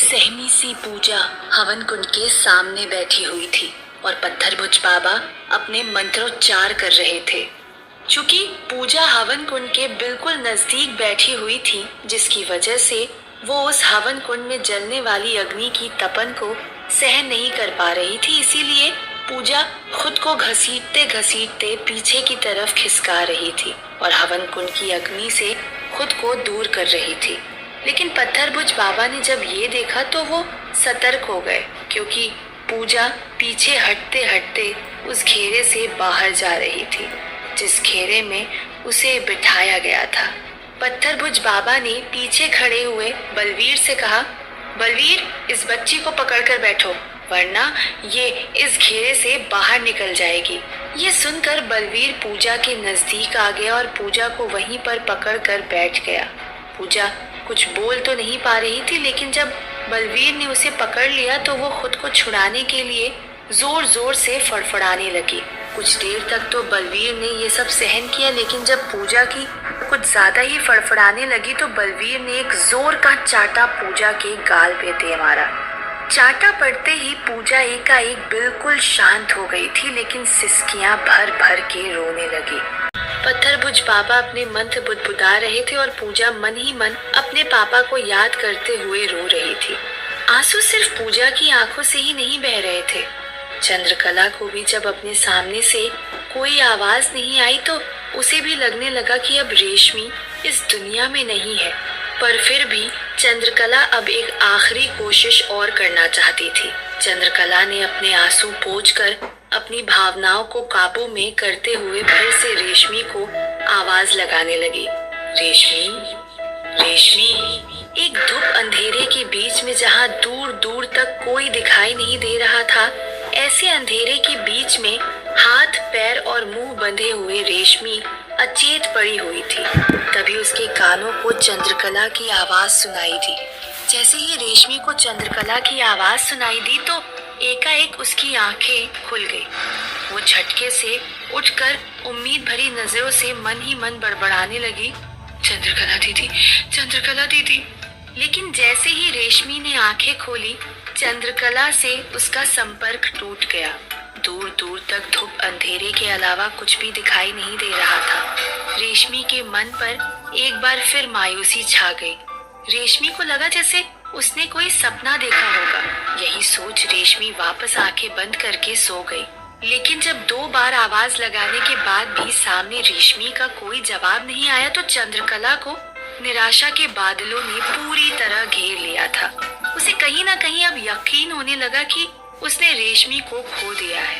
सहमी सी पूजा हवन कुंड के सामने बैठी हुई थी और पत्थरभुज बाबा अपने मंत्रोच्चार कर रहे थे। चूंकि पूजा हवन कुंड के बिल्कुल नजदीक बैठी हुई थी, जिसकी वजह से वो उस हवन कुंड में जलने वाली अग्नि की तपन को सहन नहीं कर पा रही थी, इसीलिए पूजा खुद को घसीटते घसीटते पीछे की तरफ खिसका रही थी और हवन कुंड की अग्नि से खुद को दूर कर रही थी। लेकिन पत्थरभुज बाबा ने जब ये देखा तो वो सतर्क हो गए, क्योंकि पूजा पीछे हटते हटते उस घेरे से बाहर जा रही थी जिस घेरे में उसे बिठाया गया था। पत्थरभुज बाबा ने पीछे खड़े हुए बलवीर से कहा, बलवीर, इस बच्ची को पकड़कर बैठो, वरना ये इस घेरे से बाहर निकल जाएगी। ये सुनकर बलवीर पूजा के नजदीक आ गया और पूजा को वहीं पर पकड़कर बैठ गया। पूजा कुछ बोल तो नहीं पा रही थी, लेकिन जब बलवीर ने उसे पकड़ लिया तो वो खुद को छुड़ाने के लिए जोर जोर से फड़फड़ाने लगी। कुछ देर तक तो बलवीर ने ये सब सहन किया, लेकिन जब पूजा की कुछ ज्यादा ही फड़फड़ाने लगी तो बलवीर ने एक जोर का चाटा पूजा के गाल पे दे मारा। चाटा पड़ते ही पूजा एकाएक बिल्कुल शांत हो गई थी, लेकिन सिसकियां भर भर के रोने लगी। पत्थरभुज बाबा अपने मंत्र बुदबुदा रहे थे और पूजा मन ही मन अपने पापा को याद करते हुए रो रही थी। आंसू सिर्फ पूजा की आंखों से ही नहीं बह रहे थे। चंद्रकला को भी जब अपने सामने से कोई आवाज नहीं आई तो उसे भी लगने लगा कि अब रेशमी इस दुनिया में नहीं है। पर फिर भी चंद्रकला अब एक आखिरी कोशिश और करना चाहती थी। चंद्रकला ने अपने आंसू पोंछकर अपनी भावनाओं को काबू में करते हुए फिर से रेशमी को आवाज लगाने लगी। रेशमी, रेशमी। एक धूप अंधेरे के बीच में जहाँ दूर दूर तक कोई दिखाई नहीं दे रहा था, ऐसे अंधेरे के बीच में हाथ पैर और मुंह बंधे हुए रेशमी अचेत पड़ी हुई थी। तभी उसके कानों को चंद्रकला की आवाज सुनाई दी। जैसे ही रेशमी को चंद्रकला की आवाज सुनाई दी तो एकाएक उसकी आंखें खुल गई। वो झटके से उठकर उम्मीद भरी नजरों से मन ही मन बड़बड़ाने लगी, चंद्रकला दीदी, चंद्रकला दीदी। लेकिन जैसे ही रेशमी ने आंखें खोली, चंद्रकला से उसका संपर्क टूट गया। दूर दूर तक धूप अंधेरे के अलावा कुछ भी दिखाई नहीं दे रहा था। रेशमी के मन पर एक बार फिर मायूसी छा गई। रेशमी को लगा जैसे उसने कोई सपना देखा होगा। यही सोच रेशमी वापस आंखें बंद करके सो गई। लेकिन जब 2 बार आवाज लगाने के बाद भी सामने रेशमी का कोई जवाब नहीं आया तो चंद्रकला को निराशा के बादलों ने पूरी तरह घेर लिया था। उसे कहीं ना कहीं अब यकीन होने लगा कि उसने रेशमी को खो दिया है।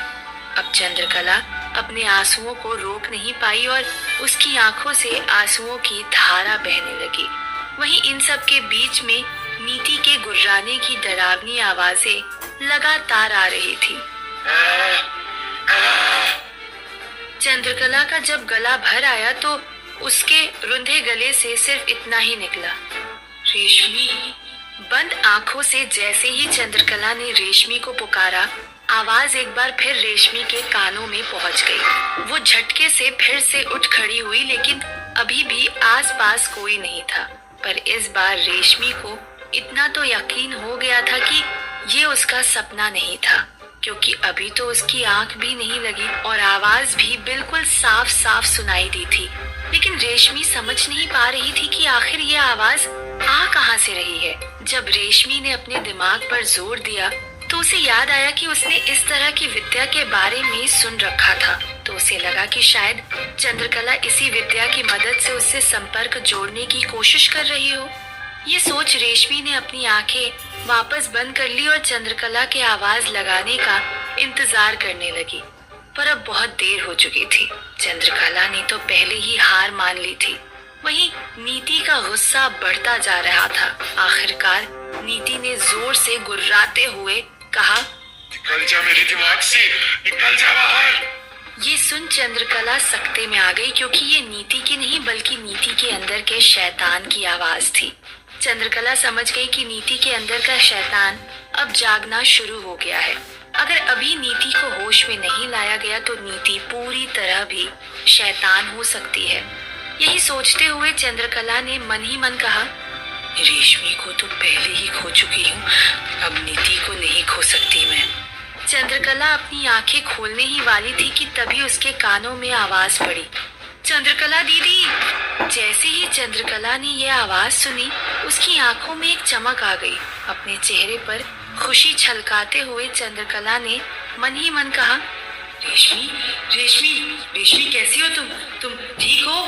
अब चंद्रकला अपने आंसुओं को रोक नहीं पाई और उसकी आंखों से आंसुओं की धारा बहने लगी। वहीं इन सब के बीच में नीति के गुर्राने की डरावनी आवाजें लगातार आ रही थी। चंद्रकला का जब गला भर आया तो उसके रुंधे गले से सिर्फ इतना ही निकला, रेशमी। बंद आंखों से जैसे ही चंद्रकला ने रेशमी को पुकारा, आवाज एक बार फिर रेशमी के कानों में पहुंच गई। वो झटके से फिर से उठ खड़ी हुई, लेकिन अभी भी आसपास कोई नहीं था। पर इस बार रेशमी को इतना तो यकीन हो गया था कि ये उसका सपना नहीं था, क्योंकि अभी तो उसकी आंख भी नहीं लगी और आवाज भी बिल्कुल साफ साफ सुनाई दी थी। लेकिन रेशमी समझ नहीं पा रही थी कि आखिर ये आवाज आ कहां से रही है। जब रेशमी ने अपने दिमाग पर जोर दिया तो उसे याद आया कि उसने इस तरह की विद्या के बारे में सुन रखा था। तो उसे लगा कि शायद चंद्रकला इसी विद्या की मदद से उससे संपर्क जोड़ने की कोशिश कर रही हो। ये सोच रेशमी ने अपनी आंखें वापस बंद कर ली और चंद्रकला के आवाज लगाने का इंतजार करने लगी। पर अब बहुत देर हो चुकी थी। चंद्रकला ने तो पहले ही हार मान ली थी। वहीं नीति का गुस्सा बढ़ता जा रहा था। आखिरकार नीति ने जोर से गुर्राते हुए कहा, निकल जा मेरे दिमाग से, निकल जा बाहर। ये सुन चंद्रकला सकते में आ गई, क्योंकि ये नीति की नहीं बल्कि नीति के अंदर के शैतान की आवाज थी। चंद्रकला समझ गई कि नीति के अंदर का शैतान अब जागना शुरू हो गया है। अगर अभी नीति को होश में नहीं लाया गया तो नीति पूरी तरह भी शैतान हो सकती है। यही सोचते हुए चंद्रकला ने मन ही मन कहा, रेशमी को तो पहले ही खो चुकी हूँ, अब नीति को नहीं खो सकती मैं। चंद्रकला अपनी आंखें खोलने ही वाली थी कि तभी उसके कानों में आवाज पड़ी, चंद्रकला दीदी। जैसे ही चंद्रकला ने यह आवाज सुनी, उसकी आंखों में एक चमक आ गई। अपने चेहरे पर खुशी छलकाते हुए चंद्रकला ने मन ही मन कहा, रेशमी रेशमी रेशमी कैसी हो तुम ठीक हो?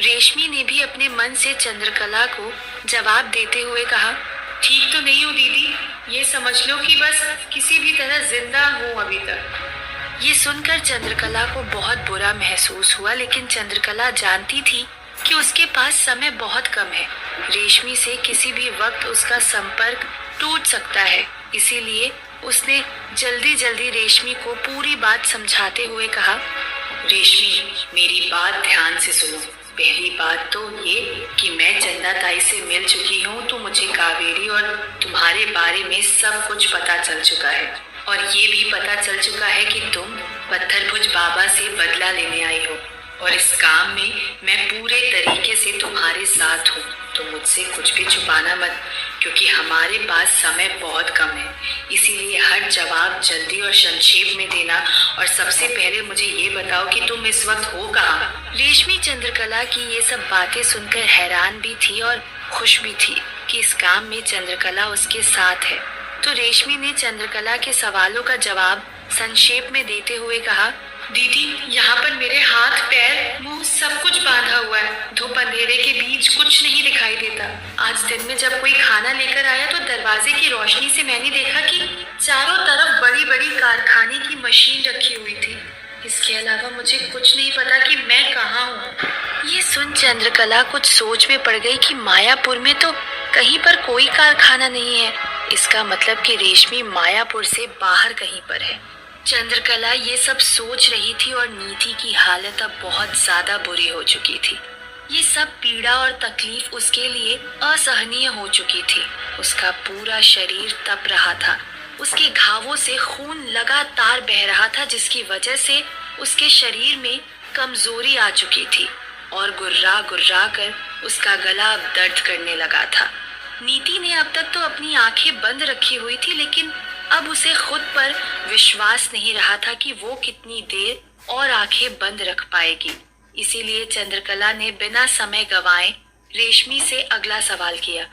रेशमी ने भी अपने मन से चंद्रकला को जवाब देते हुए कहा, ठीक तो नहीं हूँ दीदी, ये समझ लो कि बस किसी भी तरह जिंदा हूँ अभी तक। ये सुनकर चंद्रकला को बहुत बुरा महसूस हुआ, लेकिन चंद्रकला जानती थी कि उसके पास समय बहुत कम है। रेशमी से किसी भी वक्त उसका संपर्क टूट सकता है। इसीलिए उसने जल्दी जल्दी रेशमी को पूरी बात समझाते हुए कहा, रेशमी मेरी बात ध्यान से सुनो। पहली बात तो ये कि मैं चंदा ताई से मिल चुकी हूँ, तो मुझे कावेरी और तुम्हारे बारे में सब कुछ पता चल चुका है। और ये भी पता चल चुका है कि तुम पत्थरभुज बाबा से बदला लेने आई हो, और इस काम में मैं पूरे तरीके से तुम्हारे साथ हूँ। तो मुझसे कुछ भी छुपाना मत, क्योंकि हमारे पास समय बहुत कम है। इसीलिए हर जवाब जल्दी और संक्षेप में देना, और सबसे पहले मुझे ये बताओ कि तुम इस वक्त हो कहाँ? रेशमी चंद्रकला की ये सब बातें सुनकर हैरान भी थी और खुश भी थी कि इस काम में चंद्रकला उसके साथ है। तो रेशमी ने चंद्रकला के सवालों का जवाब संक्षेप में देते हुए कहा, दीदी यहाँ पर मेरे हाथ पैर मुंह सब कुछ बांधा हुआ है। धूप अंधेरे के बीच कुछ नहीं दिखाई देता। आज दिन में जब कोई खाना लेकर आया तो दरवाजे की रोशनी से मैंने देखा कि चारों तरफ बड़ी बड़ी कारखाने की मशीन रखी हुई थी। इसके अलावा मुझे कुछ नहीं पता कि मैं कहाँ हूँ। ये सुन चंद्रकला कुछ सोच में पड़ गई कि मायापुर में तो कहीं पर कोई कारखाना नहीं है। इसका मतलब कि रेशमी मायापुर से बाहर कहीं पर है। चंद्रकला ये सब सोच रही थी और नीति की हालत अब बहुत ज्यादा बुरी हो चुकी थी। ये सब पीड़ा और तकलीफ उसके लिए असहनीय हो चुकी थी। उसका पूरा शरीर तप रहा था। उसके घावों से खून लगातार बह रहा था, जिसकी वजह से उसके शरीर में कमजोरी आ चुकी थी और गुर्रा गुर्रा कर उसका गला अब दर्द करने लगा था। नीति ने अब तक तो अपनी आंखें बंद रखी हुई थी, लेकिन अब उसे खुद पर विश्वास नहीं रहा था कि वो कितनी देर और आंखें बंद रख पाएगी। इसीलिए चंद्रकला ने बिना समय गंवाए रेशमी से अगला सवाल किया,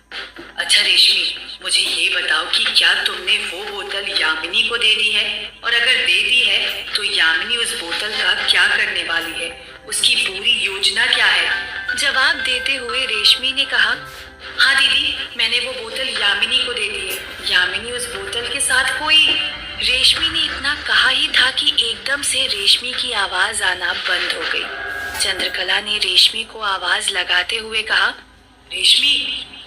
अच्छा रेशमी, मुझे ये बताओ कि क्या तुमने वो बोतल यामिनी को दे दी है? और अगर दे दी है तो यामिनी उस बोतल का क्या करने वाली है? उसकी पूरी योजना क्या है? जवाब देते हुए रेशमी ने कहा, हाँ दीदी, मैंने वो बोतल यामिनी को दे दी है। यामिनी उस बोतल के साथ कोई। रेशमी ने इतना कहा ही था कि एकदम से रेशमी की आवाज आना बंद हो गई। चंद्रकला ने रेशमी को आवाज लगाते हुए कहा, रेशमी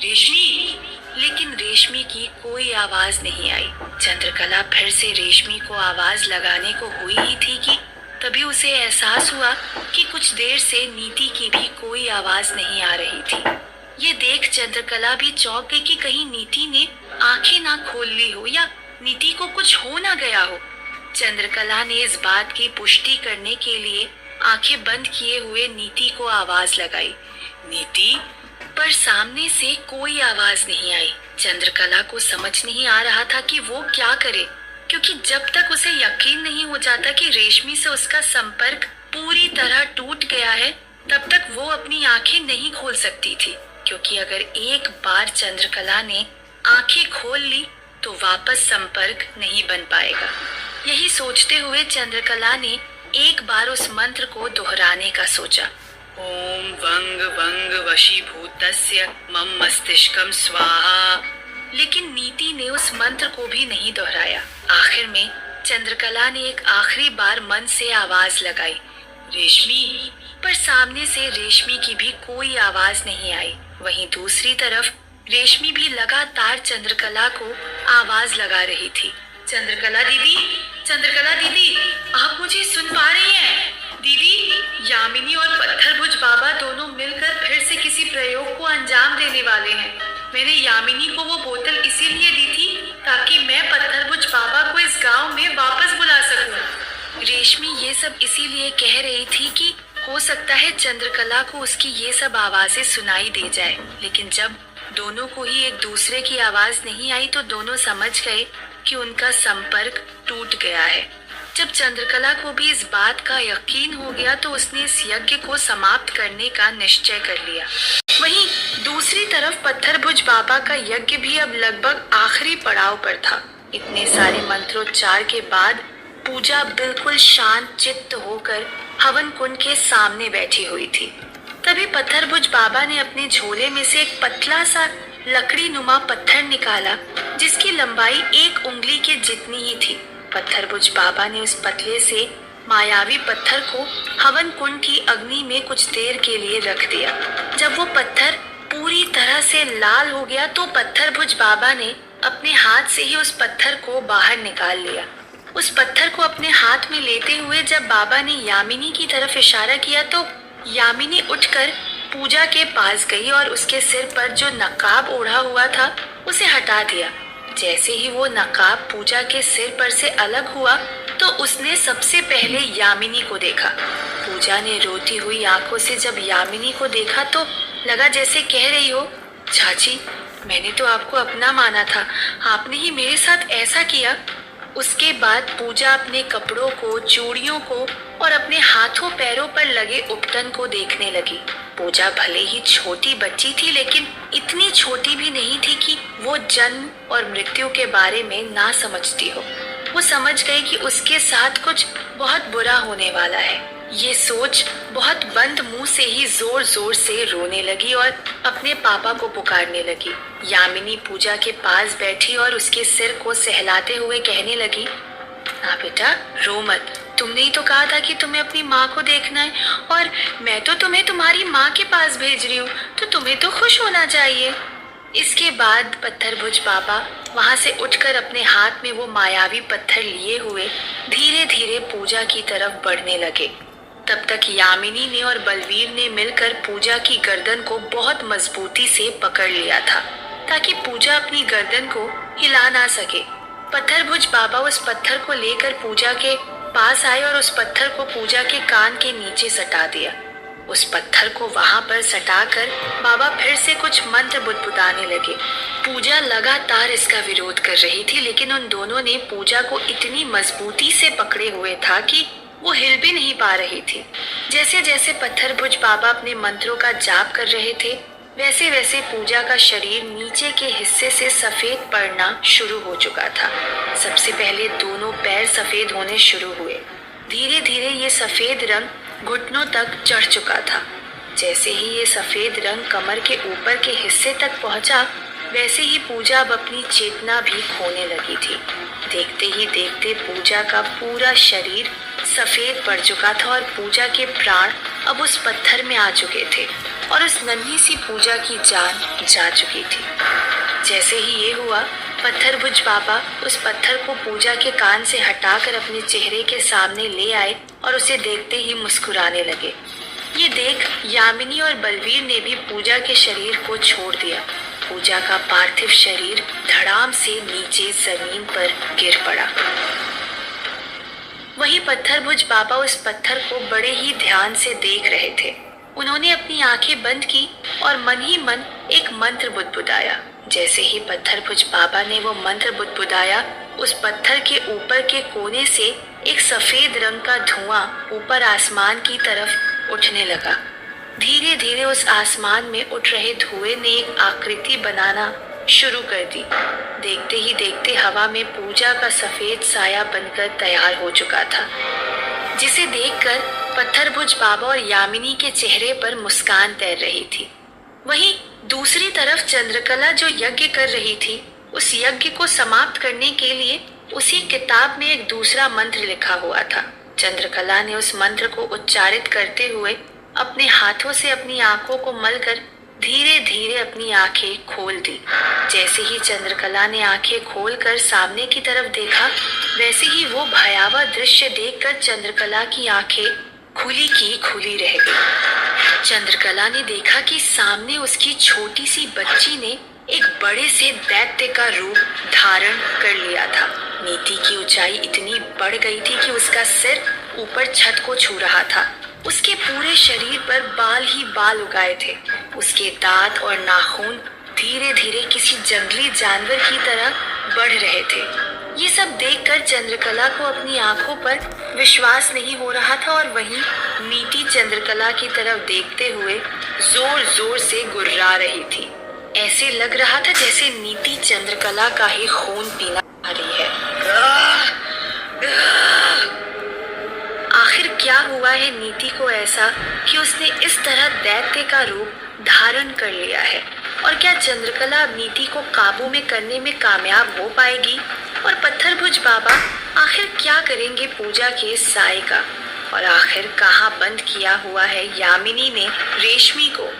रेशमी, लेकिन रेशमी की कोई आवाज नहीं आई। चंद्रकला फिर से रेशमी को आवाज लगाने को हुई ही थी कि तभी उसे एहसास हुआ कि कुछ देर से नीति की भी कोई आवाज नहीं आ रही थी। ये देख चंद्रकला भी चौंक गई कि कहीं नीति ने आंखें ना खोल ली हो या नीति को कुछ हो ना गया हो। चंद्रकला ने इस बात की पुष्टि करने के लिए आंखें बंद किए हुए नीति को आवाज लगाई, नीति, पर सामने से कोई आवाज नहीं आई। चंद्रकला को समझ नहीं आ रहा था कि वो क्या करे, क्योंकि जब तक उसे यकीन नहीं हो जाता कि रेशमी से उसका संपर्क पूरी तरह टूट गया है, तब तक वो अपनी आंखें नहीं खोल सकती थी। क्योंकि अगर एक बार चंद्रकला ने आंखें खोल ली तो वापस संपर्क नहीं बन पाएगा। यही सोचते हुए चंद्रकला ने एक बार उस मंत्र को दोहराने का सोचा, ओम वंग वंग वशीभूतस्य मम मस्तिष्कम स्वाहा। लेकिन नीति ने उस मंत्र को भी नहीं दोहराया। आखिर में चंद्रकला ने एक आखिरी बार मन से आवाज लगाई, रेशमी, पर सामने से रेशमी की भी कोई आवाज नहीं आई। वहीं दूसरी तरफ रेशमी भी लगातार चंद्रकला को आवाज लगा रही थी, चंद्रकला दीदी, आप मुझे सुन पा रही हैं? दीदी, यामिनी और पत्थरभुज बाबा दोनों मिलकर फिर से किसी प्रयोग को अंजाम देने वाले हैं। मैंने यामिनी को वो बोतल इसीलिए दी थी ताकि मैं पत्थरभुज बाबा को इस गांव में वापस बुला सकूं। रेशमी ये सब इसीलिए कह रही थी कि हो सकता है चंद्रकला को उसकी ये सब आवाजें सुनाई दे जाए, लेकिन जब दोनों को ही एक दूसरे की आवाज नहीं आई तो दोनों समझ गए कि उनका संपर्क टूट गया है। जब चंद्रकला को भी इस बात का यकीन हो गया तो उसने इस यज्ञ को समाप्त करने का निश्चय कर लिया। वहीं दूसरी तरफ पत्थरभुज बाबा का यज्ञ भी अब लगभग आखिरी पड़ाव पर था। इतने सारे मंत्रोच्चार के बाद पूजा बिल्कुल शांत चित्त होकर हवन कुंड के सामने बैठी हुई थी। तभी पत्थरभुज बाबा ने अपने झोले में से एक पतला सा लकड़ी नुमा पत्थर निकाला जिसकी लंबाई 1 उंगली के जितनी ही थी। पत्थरभुज बाबा ने उस पतले से मायावी पत्थर को हवन कुंड की अग्नि में कुछ देर के लिए रख दिया। जब वो पत्थर पूरी तरह से लाल हो गया तो पत्थरभुज बाबा ने अपने हाथ से ही उस पत्थर को बाहर निकाल लिया। उस पत्थर को अपने हाथ में लेते हुए जब बाबा ने यामिनी की तरफ इशारा किया तो यामिनी उठकर पूजा के पास गई और उसके सिर पर जो नकाब ओढ़ा हुआ था उसे हटा दिया। जैसे ही वो नकाब पूजा के सिर पर से अलग हुआ तो उसने सबसे पहले यामिनी को देखा। पूजा ने रोती हुई आंखों से जब यामिनी को देखा तो लगा जैसे कह रही हो, चाची मैंने तो आपको अपना माना था, आपने ही मेरे साथ ऐसा किया। उसके बाद पूजा अपने कपड़ों को, चूड़ियों को और अपने हाथों पैरों पर लगे उपटन को देखने लगी। पूजा भले ही छोटी बच्ची थी लेकिन इतनी छोटी भी नहीं थी कि वो जन्म और मृत्यु के बारे में ना समझती हो। वो समझ गई कि उसके साथ कुछ बहुत बुरा होने वाला है। ये सोच बहुत बंद मुंह से ही जोर जोर से रोने लगी और अपने पापा को पुकारने लगी। यामिनी पूजा के पास बैठी और उसके सिर को सहलाते हुए कहने लगी, हाँ बेटा रो मत, तुमने ही तो कहा था कि तुम्हें अपनी माँ को देखना है और मैं तो तुम्हें तुम्हारी माँ के पास भेज रही हूँ, तो तुम्हें तो खुश होना चाहिए। इसके बाद पत्थरभुज बाबा वहां से उठकर अपने हाथ में वो मायावी पत्थर लिए हुए धीरे धीरे पूजा की तरफ बढ़ने लगे। तब तक यामिनी ने और बलवीर ने मिलकर पूजा की गर्दन को बहुत मजबूती से पकड़ लिया था ताकि पूजा अपनी गर्दन को हिला ना सके। पत्थरभुज बाबा उस पत्थर को लेकर पूजा के पास आए और उस पत्थर को पूजा के कान के नीचे सटा दिया। उस पत्थर को वहां पर सटाकर बाबा फिर से कुछ मंत्र बुदबुदाने लगे। पूजा लगातार इसका विरोध कर रही थी लेकिन उन दोनों ने पूजा को इतनी मजबूती से पकड़े हुए था कि वो हिल भी नहीं पा रही थी। जैसे जैसे पत्थरभुज बाबा अपने मंत्रों का जाप कर रहे थे वैसे वैसे पूजा का शरीर नीचे के हिस्से से सफेद पड़ना शुरू हो चुका था। सबसे पहले दोनों पैर सफेद होने शुरू हुए। धीरे धीरे ये सफेद रंग घुटनों तक चढ़ चुका था। जैसे ही ये सफेद रंग कमर के ऊपर के हिस्से तक पहुंचा वैसे ही पूजा अब अपनी चेतना भी खोने लगी थी। देखते ही देखते पूजा का पूरा शरीर सफेद पड़ चुका था और पूजा के प्राण अब उस पत्थर में आ चुके थे और उस नन्ही सी पूजा की जान जा चुकी थी। जैसे ही ये हुआ पत्थरभुज बाबा उस पत्थर को पूजा के कान से हटाकर अपने चेहरे के सामने ले आए और उसे देखते ही मुस्कुराने लगे। ये देख यामिनी और बलवीर ने भी पूजा के शरीर को छोड़ दिया। पूजा का पार्थिव शरीर धड़ाम से नीचे जमीन पर गिर पड़ा। वहीं पत्थरभुज बाबा उस पत्थर को बड़े ही ध्यान से देख रहे थे। उन्होंने अपनी आंखें बंद की और मन ही मन एक मंत्र बुदबुदाया। जैसे ही पत्थरभुज बाबा ने वो मंत्र बुदबुदाया उस पत्थर के ऊपर के कोने से एक सफेद रंग का धुआं ऊपर आसमान की तरफ उठने लगा। धीरे धीरे उस आसमान में उठ रहे धुएं ने एक आकृति बनाना शुरू कर दी। देखते ही देखते हवा में पूजा का सफेद साया बनकर तैयार हो चुका था, जिसे देखकर पत्थरभुज बाबा और यामिनी के चेहरे पर मुस्कान तैर रही थी। वहीं दूसरी तरफ चंद्रकला जो यज्ञ कर रही थी, उस यज्ञ को समाप्त करने के लिए उसी किताब में एक दूसरा मंत्र लिखा हुआ था। चंद्रकला ने उस मंत्र को उच्चारित करते हुए अपने हाथों से अपनी आंखों को मलकर धीरे धीरे अपनी आंखें खोल दी। जैसे ही चंद्रकला ने आंखें खोलकर सामने की तरफ देखा वैसे ही वो भयावह दृश्य देखकर चंद्रकला की आंखें खुली की खुली रह गई। चंद्रकला ने देखा कि सामने उसकी छोटी सी बच्ची ने एक बड़े से दैत्य का रूप धारण कर लिया था। नीति की ऊंचाई इतनी बढ़ गई थी कि उसका सिर ऊपर छत को छू रहा था। उसके पूरे शरीर पर बाल ही बाल उगाए थे। उसके दांत और नाखून धीरे धीरे किसी जंगली जानवर की तरह बढ़ रहे थे। ये सब देखकर चंद्रकला को अपनी आंखों पर विश्वास नहीं हो रहा था और वहीं नीति चंद्रकला की तरफ देखते हुए जोर जोर से गुर्रा रही थी। ऐसे लग रहा था जैसे नीति चंद्रकला का ही खून पीना चाह रही है। आखिर क्या हुआ है नीति को ऐसा कि उसने इस तरह दैत्य का रूप धारण कर लिया है? और क्या चंद्रकला अब नीति को काबू में करने में कामयाब हो पाएगी? और पत्थरभुज बाबा आखिर क्या करेंगे पूजा के इस साए का? और आखिर कहाँ बंद किया हुआ है यामिनी ने रेशमी को?